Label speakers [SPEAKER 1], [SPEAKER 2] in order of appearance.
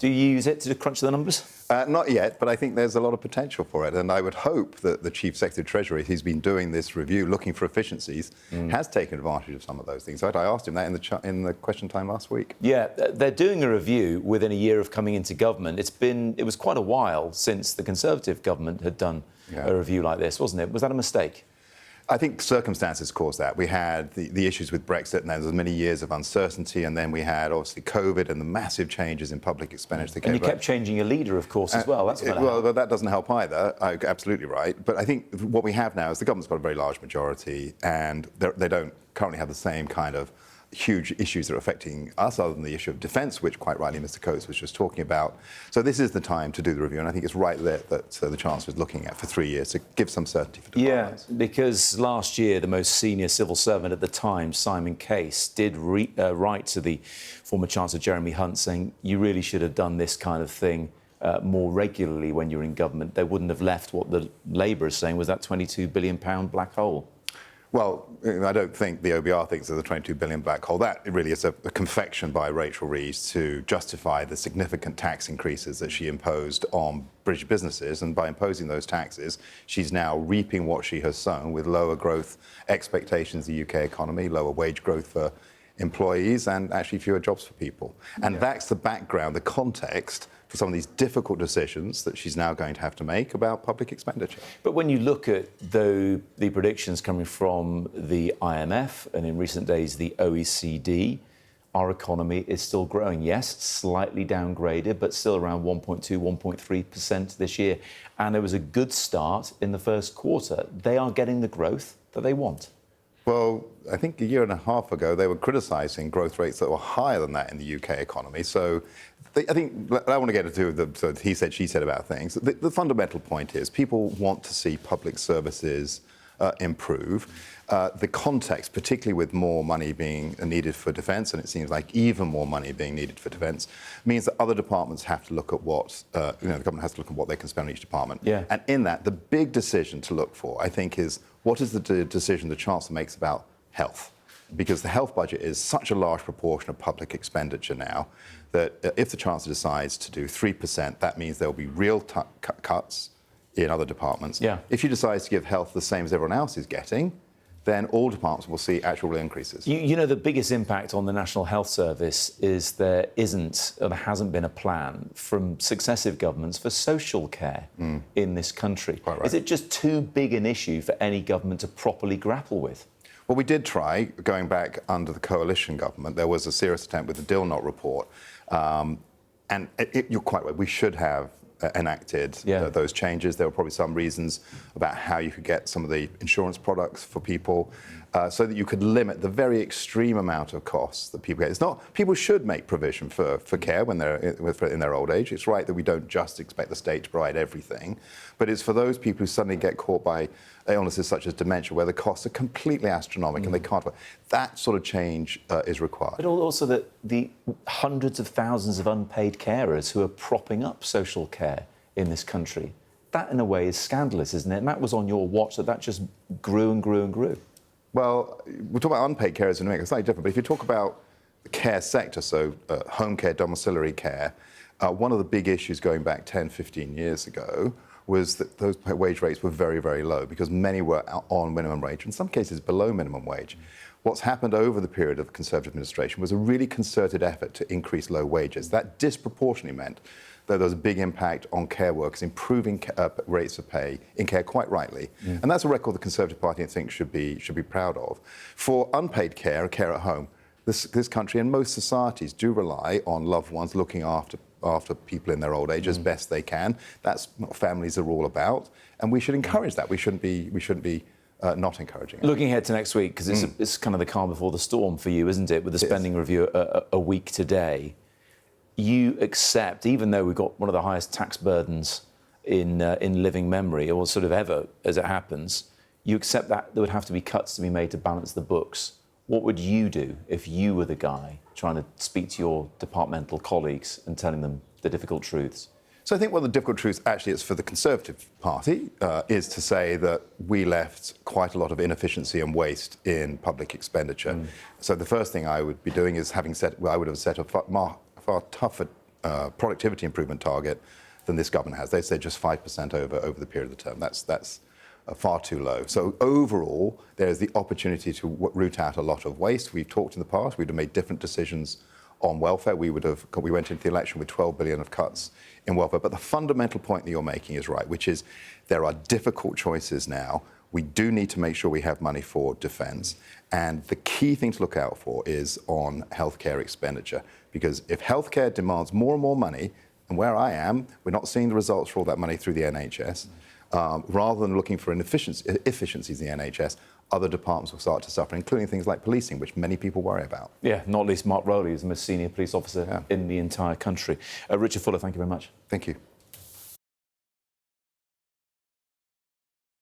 [SPEAKER 1] Do you use it to crunch the numbers?
[SPEAKER 2] Not yet, but I think there's a lot of potential for it. And I would hope that the Chief Secretary of Treasury, who's been doing this review, looking for efficiencies, has taken advantage of some of those things. I asked him that in the question time last week.
[SPEAKER 1] Yeah, they're doing a review within a year of coming into government. It was quite a while since the Conservative government had done a review like this, wasn't it? Was that a mistake?
[SPEAKER 2] I think circumstances caused that. We had the issues with Brexit, and there was many years of uncertainty, and then we had, obviously, COVID and the massive changes in public expenditure.
[SPEAKER 1] And you kept changing your leader, of course, as well.
[SPEAKER 2] Well, that doesn't help either. Absolutely right. But I think what we have now is the government's got a very large majority, and they don't currently have the same kind of huge issues that are affecting us, other than the issue of defence, which quite rightly Mr Coates was just talking about. So this is the time to do the review, and I think it's right there that the Chancellor is looking at for 3 years to give some certainty for departments.
[SPEAKER 1] Yeah, because last year the most senior civil servant at the time, Simon Case, did write to the former Chancellor Jeremy Hunt saying you really should have done this kind of thing more regularly when you're in government. They wouldn't have left what the Labour is saying was that £22 billion black hole.
[SPEAKER 2] Well, I don't think the OBR thinks there's a £22 billion black hole. That really is a confection by Rachel Reeves to justify the significant tax increases that she imposed on British businesses. And by imposing those taxes, she's now reaping what she has sown with lower growth expectations in the UK economy, lower wage growth for employees, and actually fewer jobs for people. And that's the background, the context for some of these difficult decisions that she's now going to have to make about public expenditure.
[SPEAKER 1] But when you look at the predictions coming from the IMF and in recent days the OECD, our economy is still growing. Yes, slightly downgraded, but still around 1.2, 1.3% this year. And it was a good start in the first quarter. They are getting the growth that they want.
[SPEAKER 2] Well, I think a year and a half ago, they were criticising growth rates that were higher than that in the UK economy. So I think I want to get into the he said, she said about things. The fundamental point is people want to see public services improve. The context, particularly with more money being needed for defence, and it seems like even more money being needed for defence, means that other departments have to look at what, the government has to look at what they can spend on each department.
[SPEAKER 1] Yeah.
[SPEAKER 2] And in that, the big decision to look for, I think, is what is the decision the Chancellor makes about health? Because the health budget is such a large proportion of public expenditure now that if the Chancellor decides to do 3%, that means there will be real cuts in other departments.
[SPEAKER 1] Yeah.
[SPEAKER 2] If she decides to give health the same as everyone else is getting, then all departments will see actual real increases.
[SPEAKER 1] You know, the biggest impact on the National Health Service is there hasn't been a plan from successive governments for social care in this country.
[SPEAKER 2] Quite right.
[SPEAKER 1] Is it just too big an issue for any government to properly grapple with?
[SPEAKER 2] Well, we did try, going back under the coalition government. There was a serious attempt with the Dilnot report. And you're quite right, we should have enacted those changes. There were probably some reasons about how you could get some of the insurance products for people so that you could limit the very extreme amount of costs that people get. It's not, people should make provision for care when they're in their old age. It's right that we don't just expect the state to provide everything, but it's for those people who suddenly get caught by illnesses such as dementia, where the costs are completely astronomical and they can't. That sort of change is required.
[SPEAKER 1] But also the hundreds of thousands of unpaid carers who are propping up social care in this country. That, in a way, is scandalous, isn't it? And that was on your watch, that just grew and grew and grew.
[SPEAKER 2] Well, we'll talk about unpaid carers in a minute. It's slightly different. But if you talk about the care sector, so home care, domiciliary care, one of the big issues going back 10, 15 years ago was that those wage rates were very, very low because many were on minimum wage, in some cases below minimum wage. What's happened over the period of the Conservative administration was a really concerted effort to increase low wages. That disproportionately meant that there was a big impact on care workers, improving rates of pay in care, quite rightly. And that's a record the Conservative Party, I think, should be proud of. For unpaid care at home, this country and most societies do rely on loved ones looking after people in their old age as best they can. That's what families are all about, and we should encourage that. We shouldn't be not encouraging it.
[SPEAKER 1] Looking ahead to next week, because it's kind of the calm before the storm for you, isn't it? With the spending review a week today, you accept, even though we've got one of the highest tax burdens in living memory, or sort of ever as it happens, you accept that there would have to be cuts to be made to balance the books. What would you do if you were the guy trying to speak to your departmental colleagues and telling them the difficult truths?
[SPEAKER 2] So I think one of the difficult truths actually is for the Conservative Party is to say that we left quite a lot of inefficiency and waste in public expenditure. So the first thing I would be doing is I would have set a far tougher productivity improvement target than this government has. They said just 5% over the period of the term. That's far too low. So overall, there's the opportunity to root out a lot of waste. We've talked in the past. We'd have made different decisions on welfare. We went into the election with 12 billion of cuts in welfare. But the fundamental point that you're making is right, which is there are difficult choices now. We do need to make sure we have money for defence. And the key thing to look out for is on healthcare expenditure. Because if healthcare demands more and more money, and where I am, we're not seeing the results for all that money through the NHS. Rather than looking for efficiencies in the NHS, other departments will start to suffer, including things like policing, which many people worry about.
[SPEAKER 1] Yeah, not least Mark Rowley is the most senior police officer in the entire country. Richard Fuller, thank you very much.
[SPEAKER 2] Thank you.